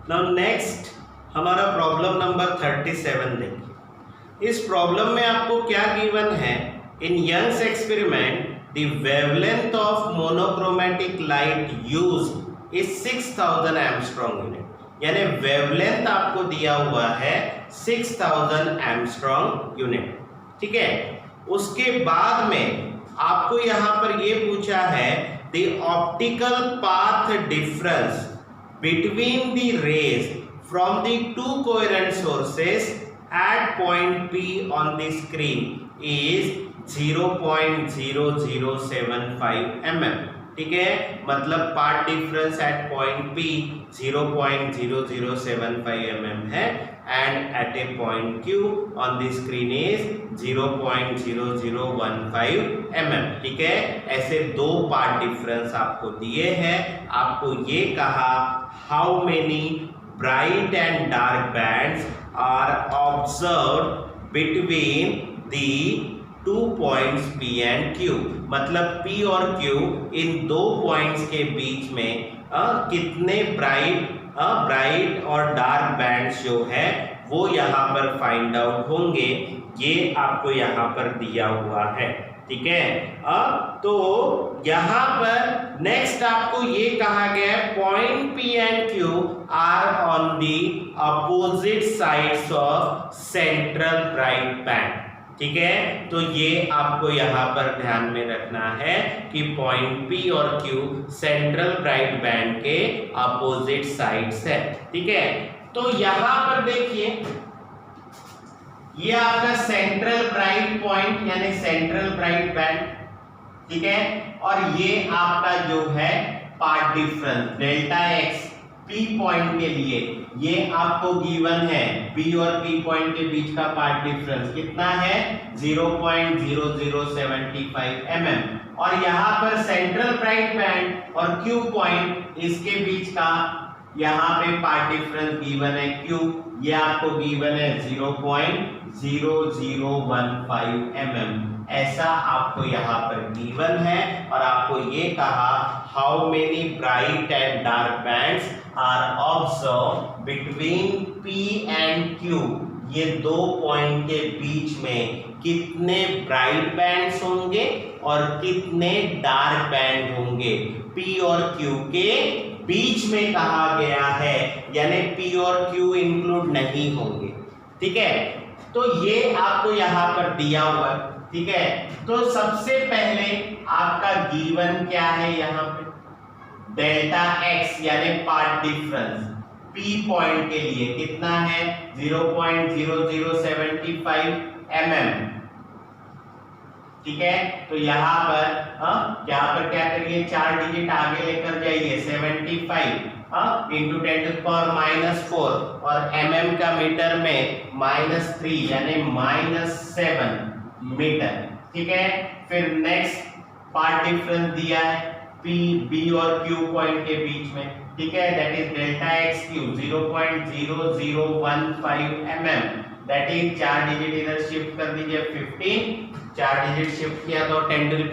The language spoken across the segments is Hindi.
नाउ नेक्स्ट हमारा प्रॉब्लम नंबर 37 देखिए। इस प्रॉब्लम में आपको क्या गिवन है, in Young's experiment the wavelength of monochromatic light used is 6000 angstrom unit, यानी वेवलेंथ आपको दिया हुआ है 6000 एंगस्ट्रॉम यूनिट। ठीक है, उसके बाद में आपको यहां पर ये पूछा है the optical path difference between the rays from the two coherent sources at point P on the screen is 0.0075 mm। ठीक है, मतलब path difference at point P 0.0075 mm है, and at a point Q on the screen is 0.0015 mm। ठीक है, ऐसे दो पाथ डिफरेंस आपको दिए हैं। आपको ये कहा how many bright and dark bands are observed between the 2 points P and Q, मतलब P और Q इन दो पॉइंट्स के बीच में कितने ब्राइट और डार्क बैंड्स जो है वो यहाँ पर फाइंड आउट होंगे, ये आपको यहाँ पर दिया हुआ है। ठीक है, तो यहाँ पर नेक्स्ट आपको ये कहा गया है point P and Q are on the opposite sides of central bright band. ठीक है, तो ये आपको यहाँ पर ध्यान में रखना है कि पॉइंट P और Q सेंट्रल ब्राइट बैंड के अपोजिट साइड्स है। ठीक है, तो यहाँ पर देखिए ये आपका सेंट्रल ब्राइट पॉइंट यानी सेंट्रल ब्राइट बैंड। ठीक है, और ये आपका जो है path difference delta x P point के लिए ये आपको गिवन है, P और P पॉइंट के बीच का पाथ डिफरेंस कितना है 0.0075 mm, और यहाँ पर सेंट्रल ब्राइट बैंड और Q पॉइंट इसके बीच का यहाँ पे पाथ डिफरेंस गिवन है Q, ये आपको गिवन है 0.0015 mm, ऐसा आपको यहाँ पर गिवन है। और आपको ये कहा how many bright and dark bands are observe between P and Q, ये दो पॉइंट के बीच में कितने ब्राइट बैंड्स होंगे और कितने डार्क बैंड होंगे, P और Q के बीच में कहा गया है, यानी P और Q इंक्लूड नहीं होंगे। ठीक है, तो ये आपको यहाँ पर दिया हुआ है। ठीक है, तो सबसे पहले आपका गिवन क्या है यहाँ पे डेल्टा एक्स यानी पाथ डिफरेंस P पॉइंट के लिए कितना है 0.0075 mm। ठीक है, तो यहाँ पर क्या करिए 4 डिजिट आगे लेकर जाइए 75 इंटू 10⁻⁴ और mm का मीटर में -3 यानी -7 मीटर। ठीक है, फिर नेक्स्ट पाथ डिफरेंस दिया है P B और Q पॉइंट के बीच में। ठीक है, that is delta x Q 0.0015 mm, that is 4 digit इधर शिफ्ट कर दीजिए 15, 4 डिजिट शिफ्ट किया तो 10⁻⁴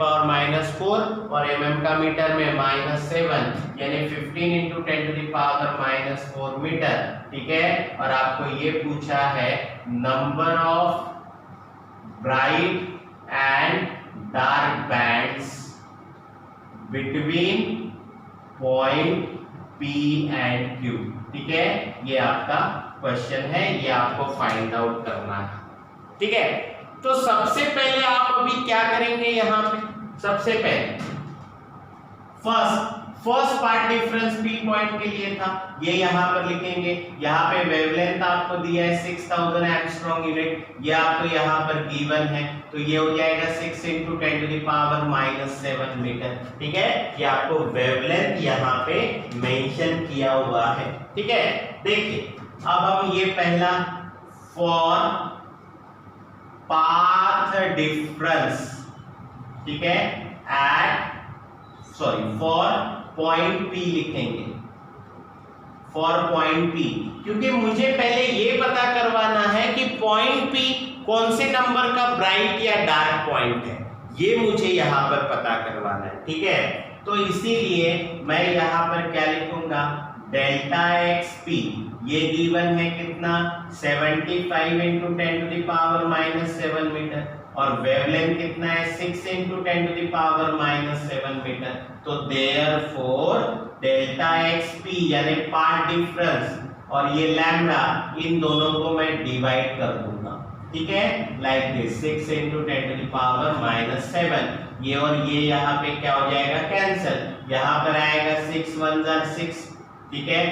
और mm का मीटर में -7 यानी 15 इंटू 10⁻⁴ मीटर। ठीक है, और आपको ये पूछा है number of bright and dark bands between point P and Q। ठीक है, ये आपका क्वेश्चन है, ये आपको फाइंड आउट करना है। ठीक है, तो सबसे पहले आप अभी क्या करेंगे यहाँ पे, सबसे पहले first path difference P point के लिए था, ये यहाँ पर लिखेंगे। यहाँ पे वेवलेंथ आपको दिया है 6000 एंगस्ट्रॉम यूनिट, ये आपको यहाँ पर गिवन है, तो ये हो जाएगा 6 इंटू 10⁻⁷ मीटर। ठीक है, ये आपको वेवलेंथ यहाँ पे मेंशन किया हुआ है। ठीक है, देखिए अब हम ये पहला फॉर पाथ डिफरेंस, ठीक है, फॉर पॉइंट P लिखेंगे, फॉर पॉइंट P, क्योंकि मुझे पहले ये पता करवाना है कि पॉइंट P कौन से नंबर का ब्राइट या डार्क पॉइंट है, ये मुझे यहाँ पर पता करवाना है। ठीक है, तो इसीलिए मैं यहाँ पर क्या लिखूंगा डेल्टा एक्स पी ये गिवन है कितना 75 इंटू 10⁻⁻7 मीटर और वेवलेंथ कितना है 6 इंटू 10⁻⁻7 मीटर। तो देयरफॉर डेल्टा एक्स पी यानी पार्ट डिफरेंस और ये लैम्डा इन दोनों को मैं डिवाइड कर दूंगा, ठीक है, लाइक दिस 6 इंटू 10⁻�7 ये और ये यहाँ पे क्या हो जाएगा कैंसिल, यहाँ पर आएगा 6 1 जार 6, ठीक है,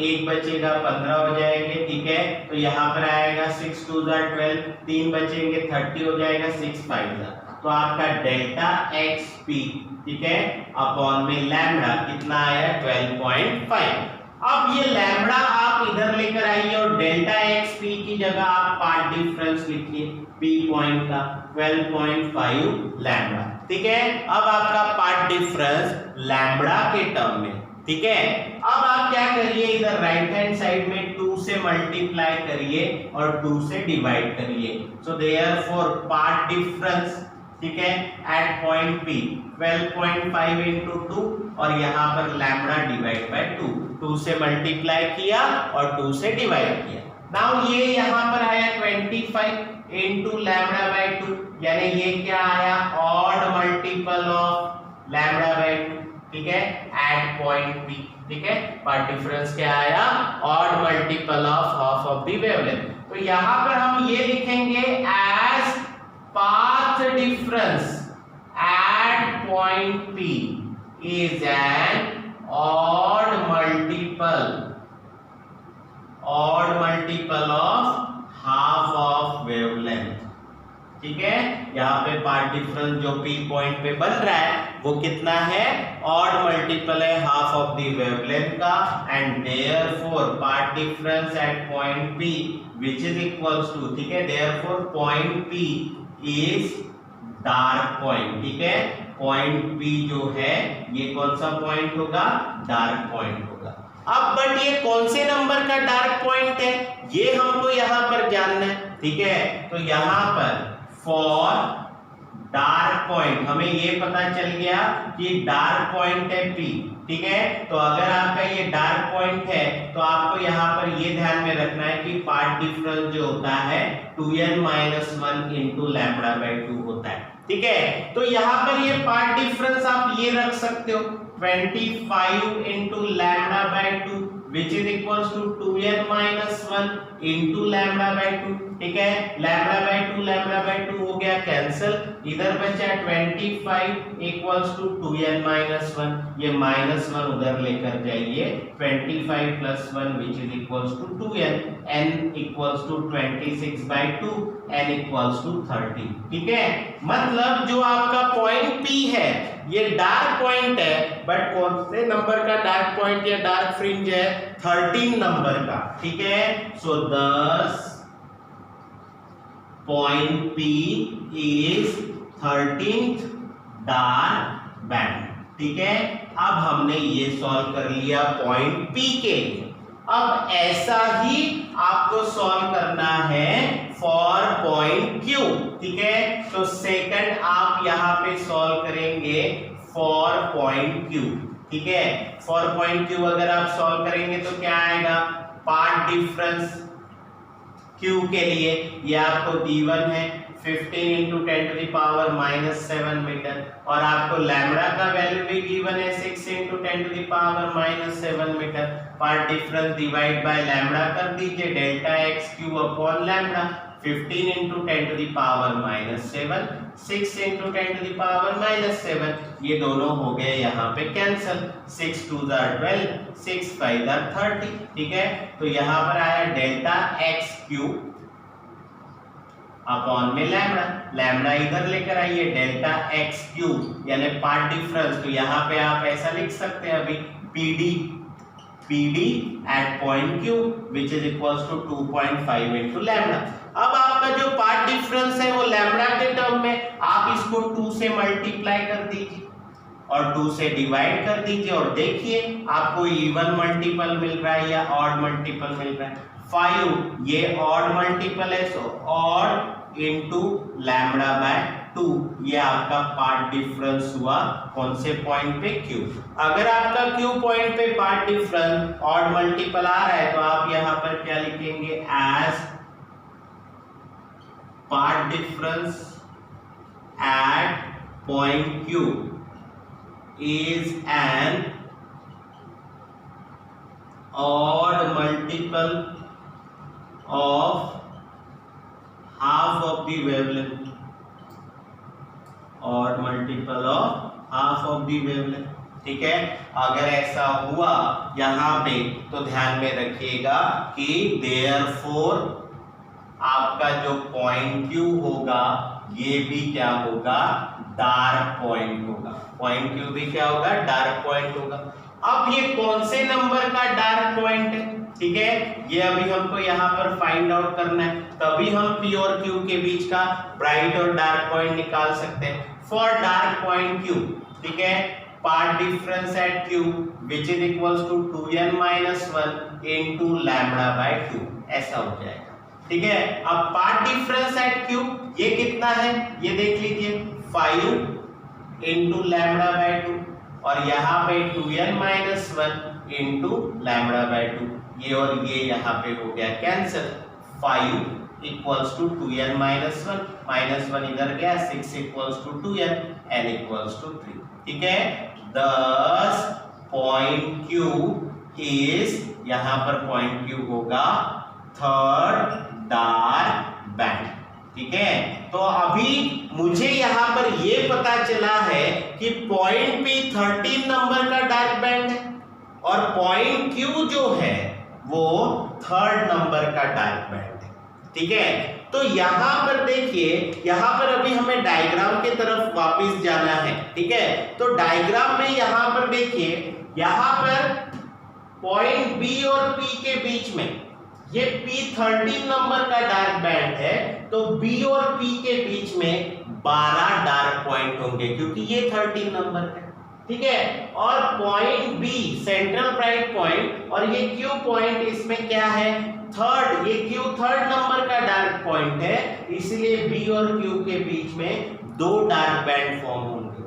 एक बचेगा 15 हो जाएंगे, ठीक है, तो यहाँ पर आएगा 6 2 जार 12, 3 बचेंगे 30 हो जाएगा 6 5 जार। तो आपका डेल्टा एक्स पी, ठीक है, अपॉन में लैम्डा कितना आया 12.5। अब ये लैम्डा आप इधर लेकर आइए और डेल्टा एक्स पी की जगह आप पार्ट डिफरेंस लिखिए पी पॉइंट का 12.5 लैम्डा, ठीक है। अब आपका पार्ट डिफरेंस लैम्डा के टर्म में, ठीक है। अब आप क्या करिए इधर राइट हैंड साइड में 2 से मल्टीप्लाई करिए और 2 से डिवाइड करिए। सो देयरफॉर पार्ट डिफरेंस, ठीक है, एट पॉइंट P 12.5 इंटू 2 और यहाँ पर लैम्डा डिवाइड बाय 2 से मल्टीप्लाई किया और 2 से डिवाइड किया। नाउ ये यहाँ पर आया 25 इंटू लैम्डा बाय 2 यानी ये क्या आया odd multiple of lambda by 2, ठीक है, एट पॉइंट P, ठीक है। पार्ट डिफरेंस क्या आया odd multiple of half of the wavelength. तो यहाँ पर हम ये लिखेंगे as path difference at point P is an odd multiple of half of wavelength, ठीक है। यहाँ पे पार्ट डिफरेंस जो P पॉइंट पे बन रहा है वो कितना है ऑड मल्टीपल है हाफ ऑफ द वेवलेंथ का and therefore part difference at point P which is equals to, ठीक है, therefore point P is dark point, ठीक है। पॉइंट P जो है ये कौन सा पॉइंट होगा डार्क पॉइंट होगा। अब बट ये कौन से नंबर का डार्क पॉइंट है ये हमको यहाँ पर जानना है, ठीक है। तो यहाँ पर फॉर डार्क पॉइंट हमें ये पता चल गया कि डार्क पॉइंट है P, ठीक है। तो अगर आपका ये डार्क पॉइंट है तो आपको यहाँ पर ये ध्यान में रखना है कि पार्ट डिफरेंस जो होता है 2n-1 इंटू लैम्डा बाय 2 होता है, ठीक है। तो यहाँ पर ये पार्ट डिफरेंस आप ये रख सकते हो 25 into lambda by 2 which is equals to 2n-1 into lambda by 2, ठीक है। लैम्डा बाय 2 हो गया कैंसिल, इधर बचा 25 इक्वल्स टू 2n-1, ये -1 उधर लेकर जाइए 25 + 1 which is equals to 2n, n equals to 26 by 2, n equals to 30, ठीक है। मतलब जो आपका पॉइंट P है ये डार्क पॉइंट है बट कौन से नंबर का डार्क पॉइंट या डार्क फ्रिंज है 13 नंबर का, ठीक है। सो thus point P is 13th dark band, ठीक है। अब हमने ये सॉल्व कर लिया पॉइंट P के लिए। अब ऐसा ही आपको सॉल्व करना है फॉर पॉइंट Q, ठीक है। तो सेकंड आप यहाँ पे सॉल्व करेंगे फॉर पॉइंट Q, ठीक है। फॉर पॉइंट Q अगर आप सॉल्व करेंगे तो क्या आएगा पार्ट डिफरेंस Q के लिए ये आपको D1 है 15 इंटू 10⁻⁻7 मीटर और आपको लैम्डा का वैल्यू भी गिवन है 6 into 10⁻�7 metre. Path difference divide by lambda कर दीजिए delta x Q upon lambda 15 into 10⁻⁷, 6 into 10⁻⁷, ये दोनों हो गए यहाँ पे कैंसिल, 6 2 जार 12, 6 5 जार 30, ठीक है। तो यहाँ पर आया डेल्टा एक्स क्यू अपॉन में लैम्डा, लैम्डा इधर लेकर आइए डेल्टा एक्स क्यू यानी पार्ट डिफरेंस, तो यहाँ पे आप ऐसा लिख सकते हैं अभी PD at point Q which is equals to 2.5 into lambda. अब आपका जो पार्ट डिफरेंस है वो लैम्डा के टर्म में आप इसको 2 से मल्टीप्लाई कर दीजिए और 2 से डिवाइड कर दीजिए और देखिए आपको इवन मल्टीपल मिल रहा है या ऑड मल्टीपल मिल रहा है। 5 ये ऑड मल्टीपल है so odd into lambda by 2, ये आपका पार्ट डिफरेंस हुआ कौन से पॉइंट पे, Q। अगर आपका Q पॉइंट पे पार्ट डिफरेंस ऑड मल्टीपल आ रहा है तो आप यहां पर क्या लिखेंगे, as path difference at point Q is an odd multiple of half of the wavelength, odd multiple of half of the wavelength। ठीक है, अगर ऐसा हुआ यहाँ पे तो ध्यान में रखिएगा कि therefore आपका जो पॉइंट Q होगा ये भी क्या होगा, डार्क पॉइंट होगा। पॉइंट Q भी क्या होगा, डार्क पॉइंट होगा। अब ये कौन से नंबर का डार्क पॉइंट है, ठीक है, ये अभी हमको यहाँ पर फाइंड आउट करना है, तभी हम P और Q के बीच का ब्राइट और डार्क पॉइंट निकाल सकते हैं। फॉर डार्क पॉइंट Q, ठीक है, path difference at Q which is equals to 2n-1 into lambda by 2, ऐसा हो जाएगा। ठीक है, अब पार्ट डिफरेंस एट Q ये कितना है, ये देख लीजिए, 5 इनटू लैम्बडा बाय 2, और यहाँ पे 2n-1 इनटू लैम्बडा बाय 2, ये और ये यहाँ पे हो गया कैंसिल। 5 इक्वल्स टू 2n-1, -1 इधर गया, 6 equals to 2n, n equals to 3। ठीक है, thus पॉइंट Q इज, यहाँ पर पॉइंट Q होगा थर्ड डार्क बैंड। ठीक है, तो अभी मुझे यहाँ पर ये पता चला है कि पॉइंट P 13 नंबर का डार्क बैंड है और पॉइंट Q जो है वो थर्ड नंबर का डार्क बैंड है। ठीक है, तो यहाँ पर देखिए, यहाँ पर अभी हमें डायग्राम के तरफ वापस जाना है। ठीक है, तो डायग्राम में यहाँ पर देखिए, यहाँ पर पॉइंट B और P के बीच में ये P 13 नंबर का डार्क बैंड है, तो B और P के बीच में 12 डार्क पॉइंट होंगे क्योंकि ये 13 नंबर है। ठीक है, और point B central bright point और ये Q पॉइंट इसमें क्या है, थर्ड, ये Q थर्ड नंबर का डार्क पॉइंट है, इसलिए B और Q के बीच में 2 डार्क बैंड फॉर्म होंगे।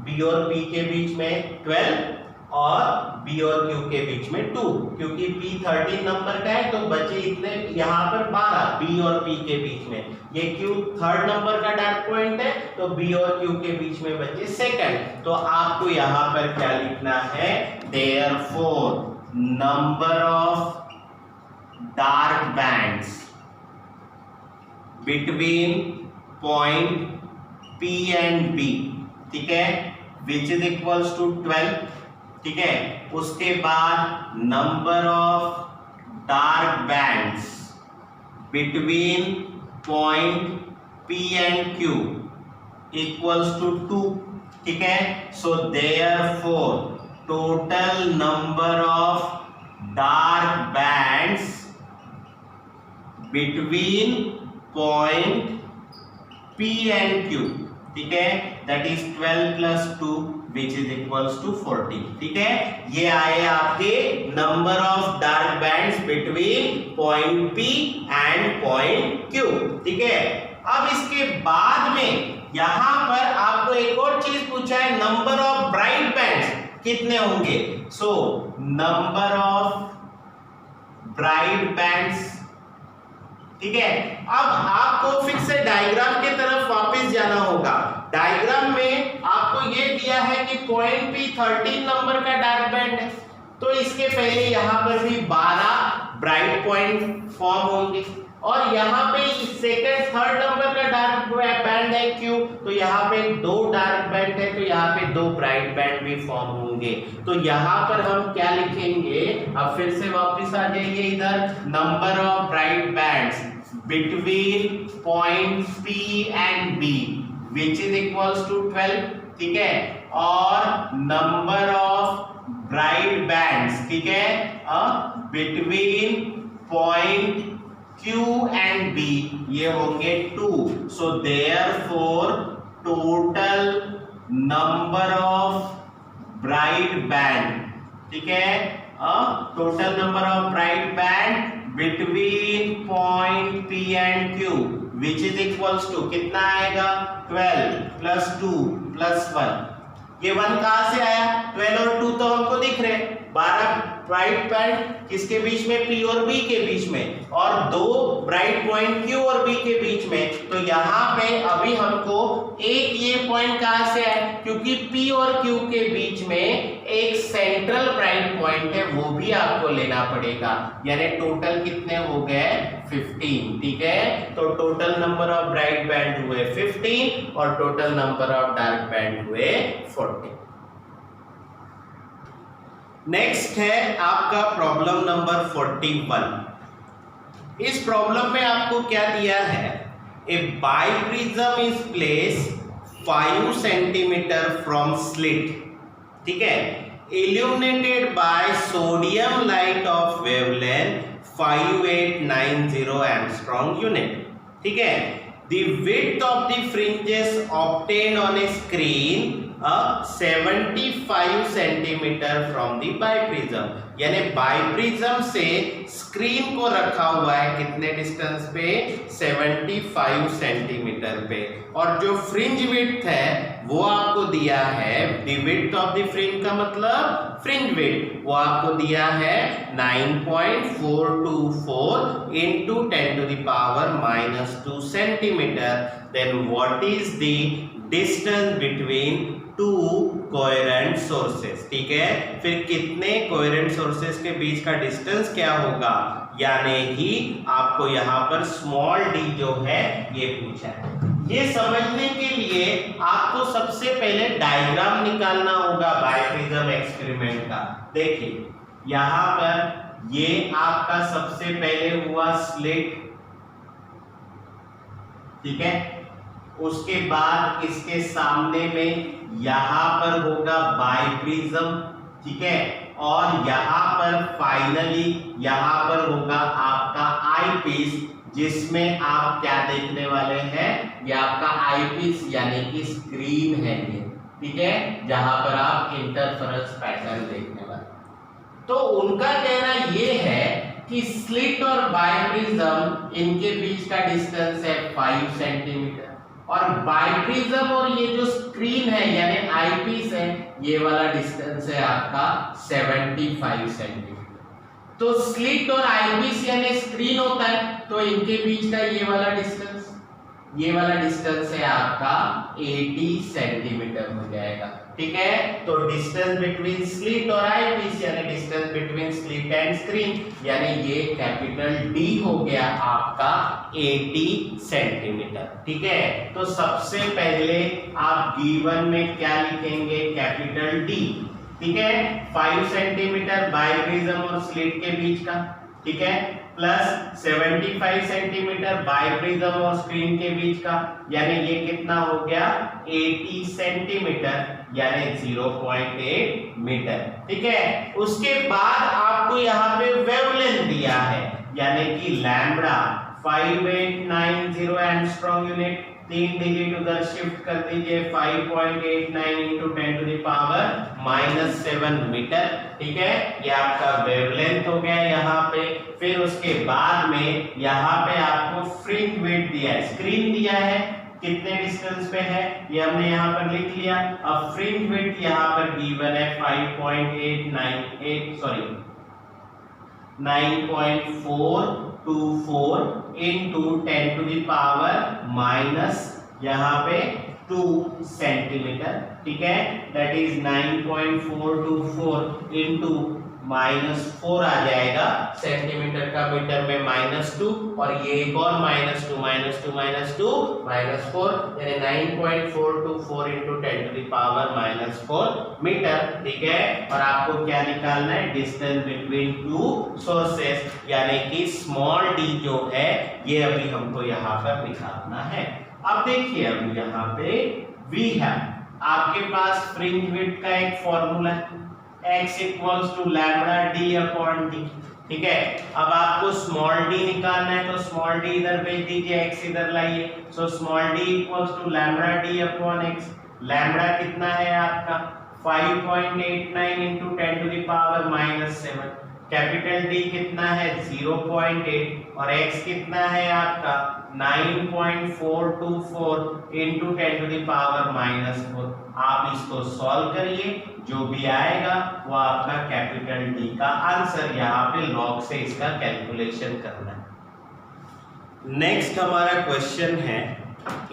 B और P के बीच में 12 और B और Q के बीच में 2, क्योंकि P 13 नंबर का है तो बचे इतने यहाँ पर 12 B और P के बीच में। ये Q थर्ड नंबर का डार्क पॉइंट है तो B और Q के बीच में बचे सेकंड। तो आपको यहाँ पर क्या लिखना है, therefore number of dark bands between point P and B, ठीक है, विच इज इक्वल्स टू 12। ठीक है, उसके बाद number of dark bands between point P and Q equals to 2। ठीक है, so therefore total number of dark bands between point P and Q, ठीक है, that is 12 plus 2 which is equals to 40। ठीक है, ये आए आपके number of dark bands between point P and point Q। ठीक है, अब इसके बाद में यहां पर आपको एक और चीज पूछा है, नंबर ऑफ ब्राइट बैंड्स कितने होंगे। So number of bright bands, ठीक है, अब आपको फिर से डायग्राम के तरफ वापस जाना होगा। डायग्राम में आपको ये दिया है कि पॉइंट P 13 नंबर का डार्क बैंड है, तो इसके पहले यहाँ पर भी 12 ब्राइट पॉइंट फॉर्म होंगे, और यहाँ पे सेकंड थर्ड नंबर का डार्क बैंड है Q, तो यहाँ पे 2 डार्क बैंड है, तो यहाँ पे 2 ब्राइट बैंड भी फॉर्म होंगे। तो यहाँ पर हम क्या लिखेंगे, अब फिर से वापस आ जाइए इधर, number of bright bands between point P and B which is equals to 12। ठीक है, और नंबर ऑफ ब्राइट बैंड्स, ठीक है, between point Q and B ये होंगे 2। So therefore total number of bright band, ठीक है, total number of bright band between point P and Q which is equals to कितना आएगा 12 प्लस 2 प्लस 1। ये 1 कहां से आया? 12 और 2 तो हमको दिख रहे, 12 ब्राइट पॉइंट किसके बीच में? P और B के बीच में, और 2 ब्राइट पॉइंट Q और B के बीच में। तो यहाँ पे अभी हमको एक ये पॉइंट कहां से है? क्योंकि P और Q के बीच में एक सेंट्रल ब्राइट पॉइंट है, वो भी आपको लेना पड़ेगा। यानी टोटल कितने हो गए? 15। ठीक है, तो total number of bright band हुए 15 और total number of dark band हुए 40। नेक्स्ट है आपका प्रॉब्लम नंबर 41। इस प्रॉब्लम में आपको क्या दिया है? A biprism is place 5 centimetre from slit, ठीक है, illuminated by sodium light of wavelength 5890 Armstrong unit, ठीक है। The width of the fringes obtained on a screen 75 centimetre from the biprism, यानी बाइप्रिज्म से स्क्रीन को रखा हुआ है कितने डिस्टेंस पे? 75 सेंटीमीटर पे, और जो फ्रिंज विड्थ है वो आपको दिया है, दी विड्थ ऑफ द फ्रिंज का मतलब फ्रिंज विड्थ, वो आपको दिया है 9.424 into 10 to the power -2 centimetre. Then what is the distance between 2 coherent sources, ठीक है। फिर कितने कोहेरेंट सोर्सेस के बीच का डिस्टेंस क्या होगा, यानी कि आपको यहाँ पर स्मॉल d जो है ये पूछा है। ये समझने के लिए आपको सबसे पहले डायग्राम निकालना होगा बाइप्रिज्म एक्सपेरिमेंट का। देखिए यहाँ पर ये आपका सबसे पहले हुआ स्लिट, ठीक है, उसके बाद इसके सामने में यहां पर होगा बाइप्रिज्म, ठीक है, और यहां पर फाइनली यहां पर होगा आपका आई पीस, जिसमें आप क्या देखने वाले हैं? ये आपका आई पीस यानी कि स्क्रीन है ये, ठीक है, जहां पर आप इंटरफेरेंस पैटर्न देखने वाले। तो उनका कहना ये है कि स्लिट और बाइप्रिज्म इनके बीच का डिस्टेंस है 5 सेंटीमीटर, और बाइप्रिज्म और ये जो स्क्रीन है यानी आईपीस है, ये वाला डिस्टेंस है आपका 75 सेंटीमीटर। तो स्लिट और आईपीस यानी स्क्रीन होता है, तो इनके बीच का ये वाला डिस्टेंस है आपका 80 सेंटीमीटर हो जाएगा, ठीक है। तो डिस्टेंस बिटवीन स्लिट और आईपीस यानी distance between slit and screen, यानी ये कैपिटल डी हो गया आपका 80 सेंटीमीटर, ठीक है। तो सबसे पहले आप गिवन में क्या लिखेंगे? कैपिटल डी, ठीक है, 5 सेंटीमीटर बाइप्रिज्म और स्लिट के बीच का, ठीक है, प्लस 75 सेंटीमीटर बाइप्रिज्म और स्क्रीन के बीच का, यानी ये कितना हो गया? 80 सेंटीमीटर यानी 0.8 मीटर, ठीक है। उसके बाद आपको यहाँ पे वेवलेंथ दिया है, यानी कि लैम्बडा 5890 एंगस्ट्रॉम यूनिट, 3 डिजिट उधर शिफ्ट कर दीजिए, 5.89 into 10 to the power -7 metre, ठीक है। ये आपका वेवलेंथ हो गया यहाँ पे। फिर उसके बाद में यहाँ पे आपको फ्रिंज विड्थ दिया है, स्क्रीन दिया है, कितने डिस्टेंस पे है ये हमने यहाँ पर लिख लिया। अब फ्रिंज विड्थ यहाँ पर गिवन है 9.424 into 10 to the power minus यहाँ पे 2 सेंटीमीटर, ठीक है, दैट इज 9.424 into -4 आ जाएगा सेंटीमीटर का, मीटर में -2, और ये एक और -2 -4, यानी 9.424 into 10 to the power -4 metre, ठीक है। और आपको क्या निकालना है? डिस्टेंस बिटवीन 2 सोर्सेस, यानी कि स्मॉल d जो है ये अभी हमको यहाँ पर निकालना है। अब देखिए अब यहाँ पे वी है, आपके पास फ्रिंज विड्थ का एक फॉर्मूला है, x equals to lambda d upon d, ठीक है। अब आपको स्मॉल d निकालना है, तो स्मॉल d इधर भेज दीजिए, x इधर लाइए, so small d equals to lambda d upon x। Lambda कितना है आपका? 5.89 into 10 to the power -7, capital D कितना है 0.8 और x कितना है आपका 9.424 इंटू 10 टू द पावर -4। आप इसको सॉल्व करिए, जो भी आएगा वो आपका कैपिटल डी का आंसर। यहाँ पे लॉग से इसका कैलकुलेशन करना है। नेक्स्ट हमारा क्वेश्चन है,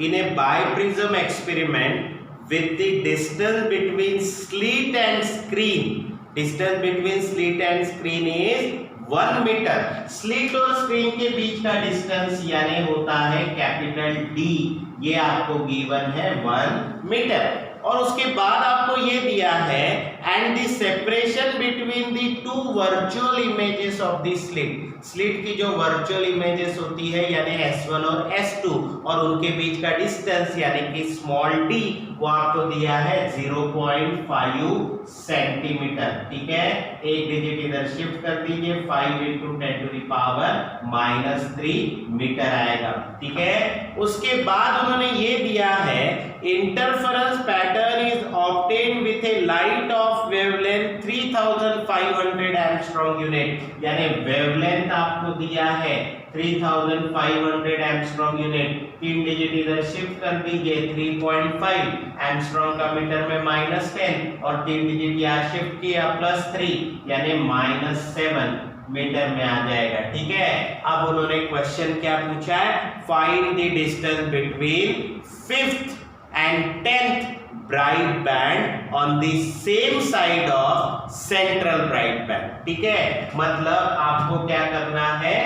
in a biprism experiment with the distance between slit and screen, distance between slit and screen is 1 metre. Slit और स्क्रीन के बीच का डिस्टेंस यानी होता है कैपिटल डी, ये आपको गिवन है 1 मीटर। और उसके बाद आपको ये दिया है and the separation between the two virtual images of the slit. Slit की जो वर्चुअल इमेजेस होती है यानी S1 और S2 और उनके बीच का डिस्टेंस यानी कि स्मॉल d वो आपको दिया है 0.5 सेंटीमीटर। ठीक है, एक डिजिट इधर शिफ्ट कर दीजिए, 5 into 10 to the power -3 metre आएगा। ठीक है, उसके बाद उन्होंने ये दिया है interference pattern is obtained with a light of wavelength 3500 angstrom unit, यानी वेवलेंथ आपको दिया है 3500 एंगस्ट्रॉम यूनिट। 3 डिजिट इधर शिफ्ट कर दीजिए, 3.5 एंगस्ट्रॉम का मीटर में -10 और 3 डिजिट यहाँ शिफ्ट किया +3 यानी -7 मीटर में आ जाएगा। ठीक है, अब उन्होंने क्वेश्चन क्या पूछा है, find the distance between 5th and 10th bright band on the same side of central bright band. ठीक है, मतलब आपको क्या करना है,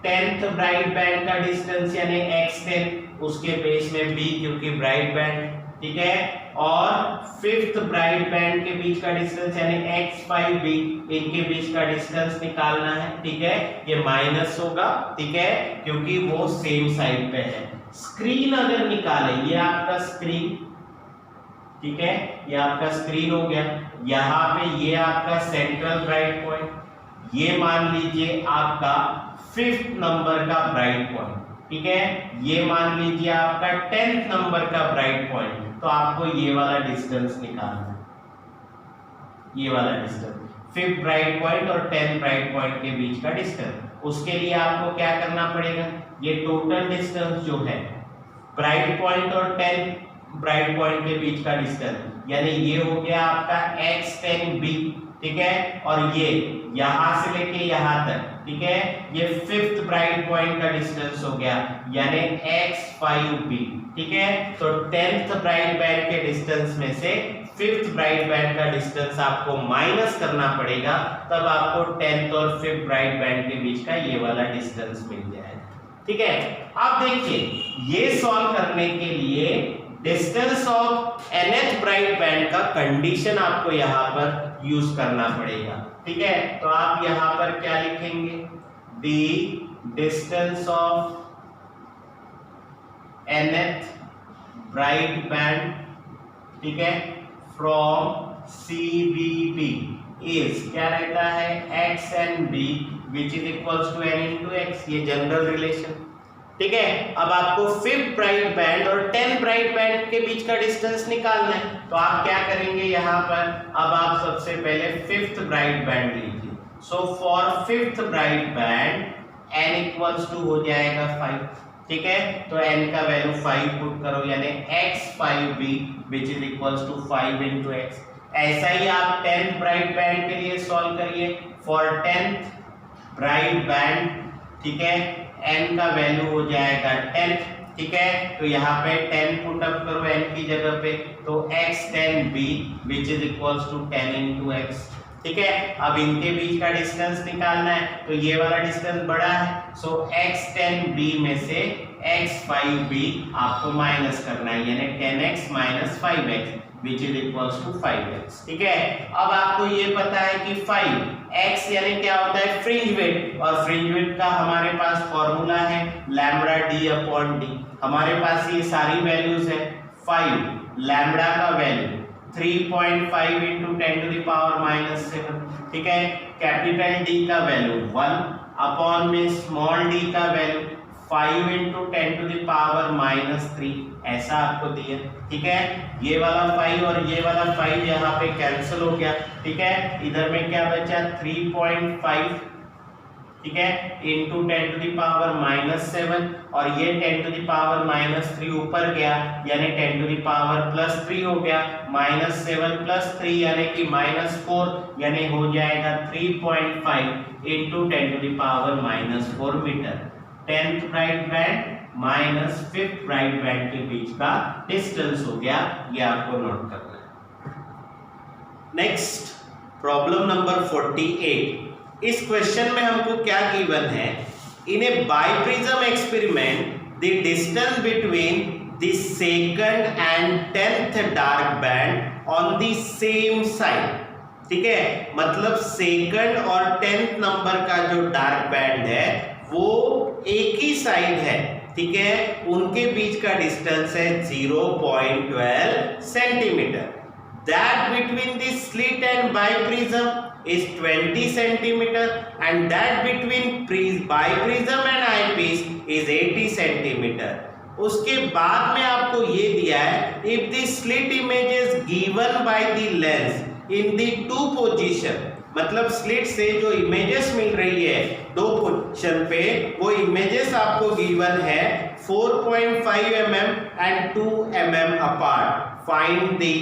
10th ब्राइट बैंड का डिस्टेंस यानी x10 उसके बेस में b क्योंकि ब्राइट बैंड। ठीक है, और 5th ब्राइट बैंड के बीच का डिस्टेंस यानी x5b, इनके बीच का डिस्टेंस निकालना है। ठीक है, ये माइनस होगा, ठीक है, क्योंकि वो सेम साइड पे है। स्क्रीन अगर निकाले, ये आपका स्क्रीन, ठीक है, ये आपका स्क्रीन हो गया। यहाँ पे ये आपका सेंट्रल ब्राइट पॉइंट, ये मान लीजिए आपका 5th नंबर का ब्राइट पॉइंट। ठीक है, ये मान लीजिए आपका 10th नंबर का ब्राइट पॉइंट। तो आपको ये वाला डिस्टेंस निकालना है, ये वाला डिस्टेंस 5th ब्राइट पॉइंट और 10th ब्राइट पॉइंट के बीच का डिस्टेंस। उसके लिए आपको क्या करना पड़ेगा, ये टोटल डिस्टेंस जो है ब्राइट पॉइंट और 10th ब्राइट पॉइंट के बीच का डिस्टेंस यानी ये हो गया आपका x10b। ठीक है, और ये यहां से लेके यहां तक, ठीक है, ये 5th ब्राइट पॉइंट का डिस्टेंस हो गया यानी x5b। ठीक है, तो 10th ब्राइट बैंड के डिस्टेंस में से 5th ब्राइट बैंड का डिस्टेंस आपको माइनस करना पड़ेगा, तब आपको 10th और 5th ब्राइट बैंड के बीच का ये वाला डिस्टेंस मिल जाएगा। ठीक है, अब देखिए ये सॉल्व करने के लिए distance of nth bright band का कंडीशन आपको यहाँ पर यूज करना पड़ेगा। ठीक है, तो आप यहाँ पर क्या लिखेंगे, the distance of nth bright band, ठीक है, फ्रॉम CBB इज क्या रहता है x and b which is equals to n into x, ये जनरल रिलेशन। ठीक है, अब आपको 5th ब्राइट बैंड और 10th ब्राइट बैंड के बीच का डिस्टेंस निकालना है, तो आप क्या करेंगे यहाँ पर, अब आप सबसे पहले 5th ब्राइट बैंड लीजिए। So for 5th bright band n equals to हो जाएगा 5। ठीक है, तो n का वैल्यू 5 पुट करो यानी x5b which is equals to 5 into x। ऐसा ही आप 10th ब्राइट बैंड के लिए सॉल्व करिए। फॉर 10th ब्राइट बैंड, ठीक है, n का वैल्यू हो जाएगा 10। ठीक है, तो यहाँ पे 10 पुट अप करो n की जगह पे, तो x10b which is equals to 10 into x। ठीक है, अब इनके बीच का डिस्टेंस निकालना है, तो ये वाला डिस्टेंस बड़ा है, सो x10b में से x5b आपको माइनस करना है यानी 10x minus 5x which is equals to 5x। ठीक है, अब आपको ये पता है कि 5x यानी क्या होता है फ्रिंज वेट, और फ्रिंज वेट का हमारे पास फॉर्मूला है लैम्बडा डी अपॉन डी। हमारे पास ये सारी वैल्यूज है। 5 लैम्बडा का value 3.5 into 10 to the power minus 7। ठीक है, कैपिटल डी का वैल्यू 1 अपॉन में स्मॉल डी का वैल्यू 5 इंटू 10⁻³ ऐसा आपको दिया। ठीक है, ये वाला 5 और ये वाला 5 यहाँ पे कैंसिल हो गया। ठीक है, इधर में क्या बचा 3.5, ठीक है, इंटू 10⁻⁻7 और ये 10⁻³ ऊपर गया यानी 10⁻+3 हो गया, -7 + 3 यानी कि -4 यानी हो जाएगा 3.5 into 10⁻⁻4 metre. 10th bright band minus 5th bright band के बीच का डिस्टेंस हो गया, ये आपको नोट करना है। Next problem number 48। इस क्वेश्चन में हमको क्या गिवन है, in a biprism experiment the distance between the second and 10th dark band on the same side. ठीक है, मतलब सेकंड और 10th नंबर का जो डार्क बैंड है वो एक ही साइड है। ठीक है, उनके बीच का डिस्टेंस है 0.12 centimetre. That between the slit and biprism is 20 centimeter and that between biprism and eyepiece is 80 centimeter। उसके बाद में आपको ये दिया है if the slit image is given by the lens in the two position, मतलब स्लिट से जो इमेजेस मिल रही है दो पोजीशन पे, वो इमेजेस आपको गिवन है 4.5 mm and 2 mm apart। Find the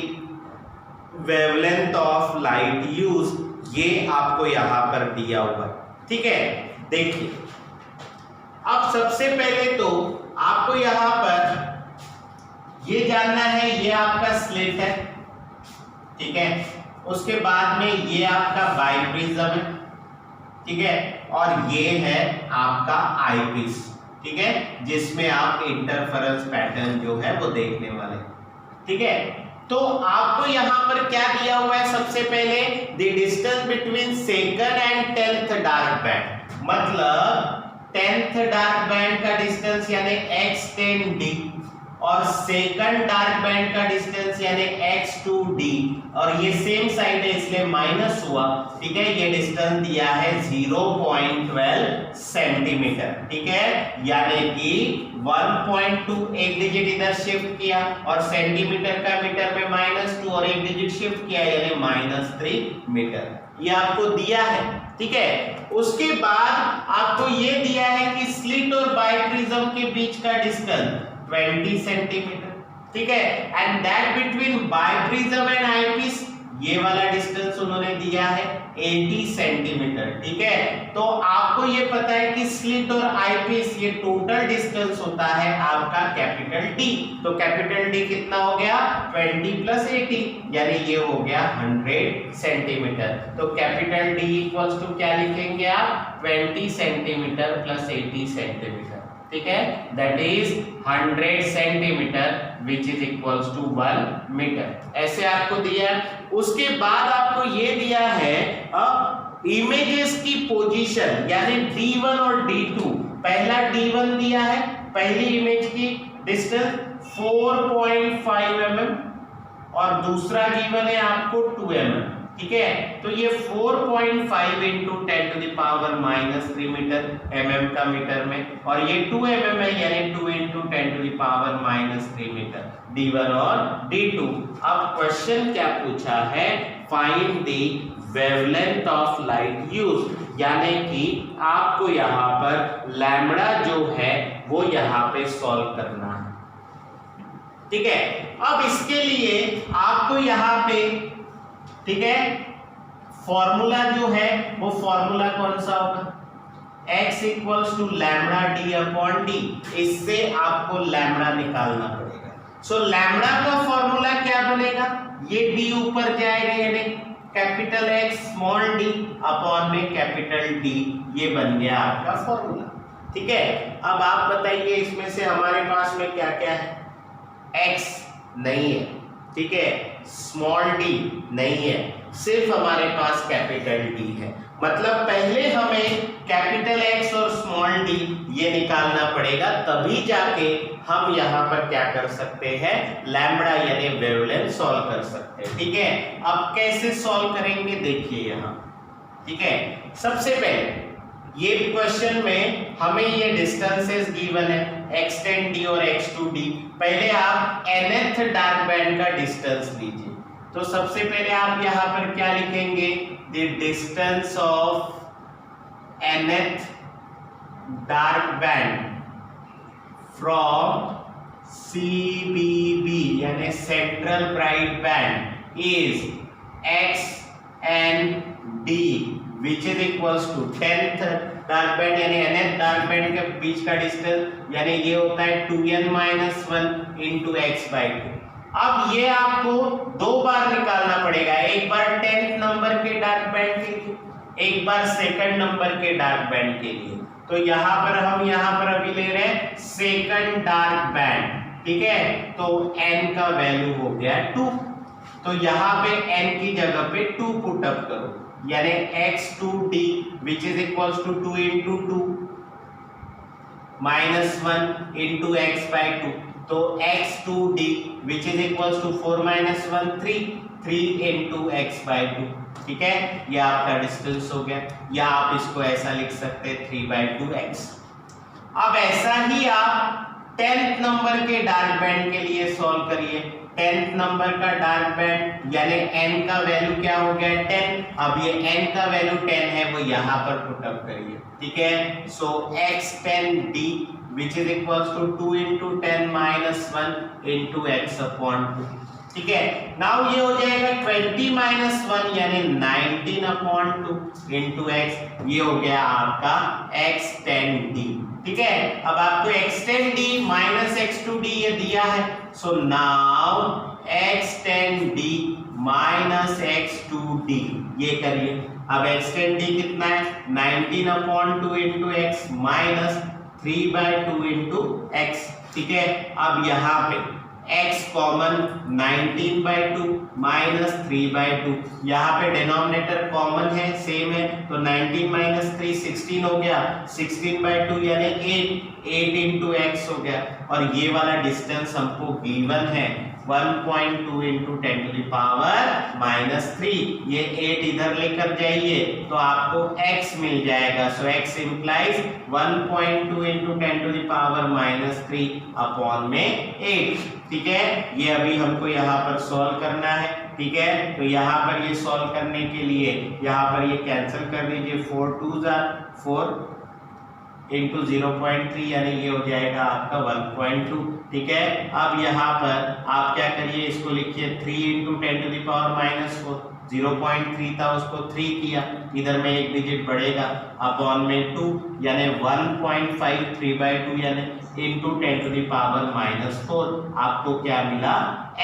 wavelength of light used, ये आपको यहां पर दिया हुआ। ठीक है, देखिए अब सबसे पहले तो आपको यहां पर ये जानना है, ये आपका स्लिट है। ठीक है, उसके बाद में ये आपका बाइप्रिज्म है। ठीक है, और ये है आपका आईपीस। ठीक है, जिसमें आप इंटरफेरेंस पैटर्न जो है वो देखने वाले। ठीक है, तो आपको यहां पर क्या दिया हुआ है, सबसे पहले the distance between second and 10th dark band, मतलब 10th डार्क बैंड का डिस्टेंस यानी x10d और सेकंड डार्क बैंड का डिस्टेंस यानी x2d, और ये सेम साइड है इसलिए माइनस हुआ। ठीक है, ये डिस्टेंस दिया है 0.12 सेंटीमीटर। ठीक है, यानी कि 1.2 एक डिजिट इधर शिफ्ट किया और सेंटीमीटर का मीटर में -2 और एक डिजिट शिफ्ट किया यानी -3 मीटर, ये आपको दिया है। ठीक है, उसके बाद आपको ये दिया है कि स्लिट और बाइप्रिज्म के बीच का डिस्टेंस 20 सेंटीमीटर। ठीक है, and that between biprism and eyepiece, ये वाला डिस्टेंस उन्होंने दिया है 80 सेंटीमीटर। ठीक है, तो आपको ये पता है कि स्लिट और आईपीस ये टोटल डिस्टेंस होता है आपका कैपिटल D। तो कैपिटल D कितना हो गया 20 + 80 यानी ये हो गया 100 सेंटीमीटर। तो कैपिटल D इक्वल्स टू क्या लिखेंगे आप 20 सेंटीमीटर + 80 सेंटीमीटर। ठीक है, that is 100 centimetre which is equals to 1 metre. ऐसे आपको दिया। उसके बाद आपको ये दिया है इमेजेस की पोजीशन यानी D1 और D2। पहला D1 दिया है, पहली इमेज की डिस्टेंस 4.5 mm और दूसरा गिवन है आपको 2 mm। ठीक है, तो ये 4.5 इंटू 10⁻³ मीटर mm का मीटर में, और ये 2 mm है यानी 2 इंटू 10⁻³ मीटर D1 और D2। अब क्वेश्चन क्या पूछा है, find the wavelength of light used, यानी कि आपको यहाँ पर लैम्बडा जो है वो यहाँ पे सॉल्व करना है। ठीक है, अब इसके लिए आपको यहाँ पे, ठीक है, फॉर्मूला जो है वो फॉर्मूला कौन सा होगा, x equals to lambda d/d। इससे आपको लैम्बडा निकालना पड़ेगा। सो लैम्बडा का फॉर्मूला क्या बनेगा, ये d ऊपर जाएगा यानी capital X small d upon में कैपिटल D, ये बन गया आपका फॉर्मूला। ठीक है, अब आप बताइए इसमें से हमारे पास में क्या क्या है, x नहीं है। ठीक है, स्मॉल d नहीं है, सिर्फ हमारे पास कैपिटल D है। मतलब पहले हमें कैपिटल X और स्मॉल d ये निकालना पड़ेगा, तभी जाके हम यहाँ पर क्या कर सकते हैं, लैम्बडा यानी वेवलेंथ सॉल्व कर सकते हैं। ठीक है, अब कैसे सॉल्व करेंगे देखिए यहाँ। ठीक है, सबसे पहले ये क्वेश्चन में हमें ये डिस्टेंसेस गिवन है x10d और x2d। पहले आप nth डार्क बैंड का डिस्टेंस लीजिए। तो सबसे पहले आप यहाँ पर क्या लिखेंगे, the distance of nth dark banned from CBB यानी central bright band is xnd which is equals to 10th dark band यानी nth डार्क बैंड के बीच का डिस्टेंस यानी ये होता है 2n - 1 into x/2। अब ये आपको दो बार निकालना पड़ेगा, एक बार 10th नंबर के डार्क बैंड के लिए, एक बार सेकंड नंबर के डार्क बैंड के लिए। तो यहाँ पर हम अभी ले रहे हैं सेकंड डार्क बैंड, ठीक है। तो n का वैल्यू हो गया 2, तो यहाँ पे n की जगह पे 2 पुट अप करो, यानी x2d which is equals to 2 into 2 minus 1 into x/2। तो x2d which is equals to 4 minus 1 3 into x/2, ठीक है। ये आपका डिस्टेंस हो गया, या आप इसको ऐसा लिख सकते हैं 3/2x। अब ऐसा ही आप 10th नंबर के डार्क बैंड के लिए सॉल्व करिए। 10th नंबर का डार्क बैंड यानी n का वैल्यू क्या हो गया 10। अब ये n का वैल्यू 10 है वो यहाँ पर पुट अप करिए, ठीक है। सो x10d which is equals to 2 into 10 minus 1 into x/2, ठीक है। नाउ ये हो जाएगा 20 - 1 यानी 19/2 into x। ये हो गया आपका x10d, ठीक है। अब आपको x10d minus x2d ये दिया है, so now x10d minus x2d ये करिए। अब x10d कितना है 19/2 into x minus 3/2 into x, ठीक है। अब यहाँ पे x कॉमन 19/2 minus 3/2, यहाँ पे डिनोमिनेटर कॉमन है सेम है, तो 19 minus 3 16 हो गया, 16/2 यानी 8 into x हो गया। और ये वाला डिस्टेंस हमको गिवन है 1.2 into 10⁻³ ये 8 इधर लेकर जाइए तो आपको x मिल जाएगा। सो x implies 1.2 into 10⁻³ अपॉन में 8, ठीक है। ये अभी हमको यहाँ पर सॉल्व करना है, ठीक है। तो यहाँ पर ये सॉल्व करने के लिए यहाँ पर ये कैंसिल कर दीजिए, 4 2s are 4 into 0.3 यानी ये हो जाएगा आपका 1.2, ठीक है। अब यहाँ पर आप क्या करिए, इसको लिखिए 3 into 10⁻⁻⁴, 0.3 था उसको 3 किया, इधर में एक डिजिट बढ़ेगा, अपॉन में 2 यानी 1.5 3/2 यानी into 10⁻⁻⁴। आपको क्या मिला,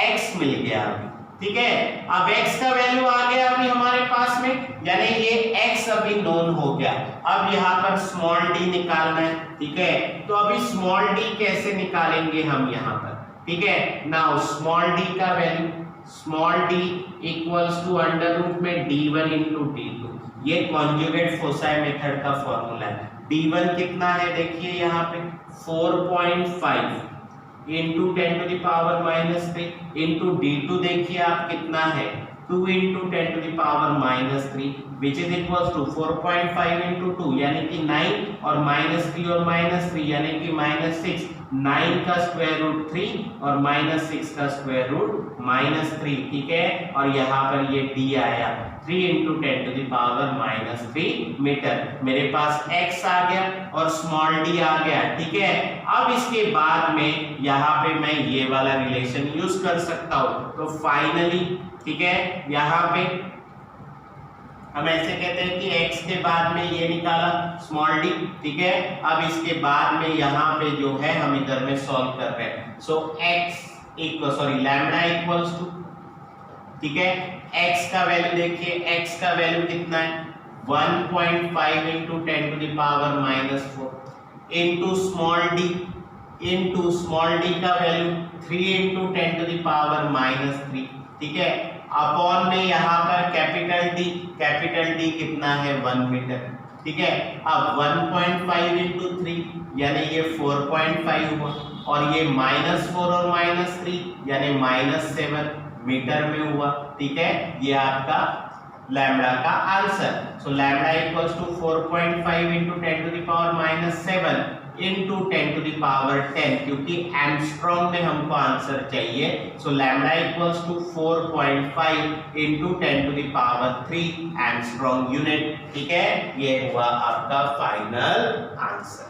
x मिल गया अभी, ठीक है। अब x का वैल्यू आ गया अभी हमारे पास में, यानी ये x अभी नोन हो गया। अब यहाँ पर स्मॉल d निकालना है, ठीक है। तो अभी स्मॉल d कैसे निकालेंगे हम यहाँ पर, ठीक है। नाउ स्मॉल d का value small d equals to under root में d1 into d2, ये कॉन्जुगेट फोसाई मेथड का फॉर्मूला है। d1 कितना है देखिए यहाँ पे 4.5 into 10⁻³ into d2 देखिए आप कितना है 2 into 10⁻³ which is equals to 4.5 into 2 यानी कि 9 और -3 और -3 यानी कि -6, 9 का स्क्वायर रूट 3 और -6 का स्क्वायर रूट -3, ठीक है। और यहाँ पर ये d आया 3 into 10⁻³ मीटर। मेरे पास x आ गया और स्मॉल d आ गया, ठीक है। अब इसके बाद में यहाँ पे मैं ये वाला रिलेशन यूज कर सकता हूँ। तो फाइनली, ठीक है, यहाँ पे हम ऐसे कहते हैं कि x के बाद में ये निकाला स्मॉल d, ठीक है। अब इसके बाद में यहाँ पे जो है हम इधर में सॉल्व कर रहे हैं। सो लैम्डा इक्वल्स टू, ठीक है, x का वैल्यू देखिए, x का वैल्यू कितना है 1.5 into 10⁻⁻⁴ into स्मॉल d का वैल्यू 3 into 10⁻⁻3, ठीक है। अपॉन में यहाँ पर कैपिटल D कितना है 1 मीटर, ठीक है। अब 1.5 into 3 यानी ये 4.5 हुआ, और ये -4 और -3 यानी -7 मीटर में हुआ, ठीक है। ये आपका लैम्डा का answer. So lambda equals to 4.5 into 10 to the power -7 into 10 to the power 10, क्योंकि एंगस्ट्रॉम में हमको आंसर चाहिए। So lambda equals to 4.5 into 10 to the power 3 angstrom unit. ठीक है, ये हुआ आपका फाइनल आंसर।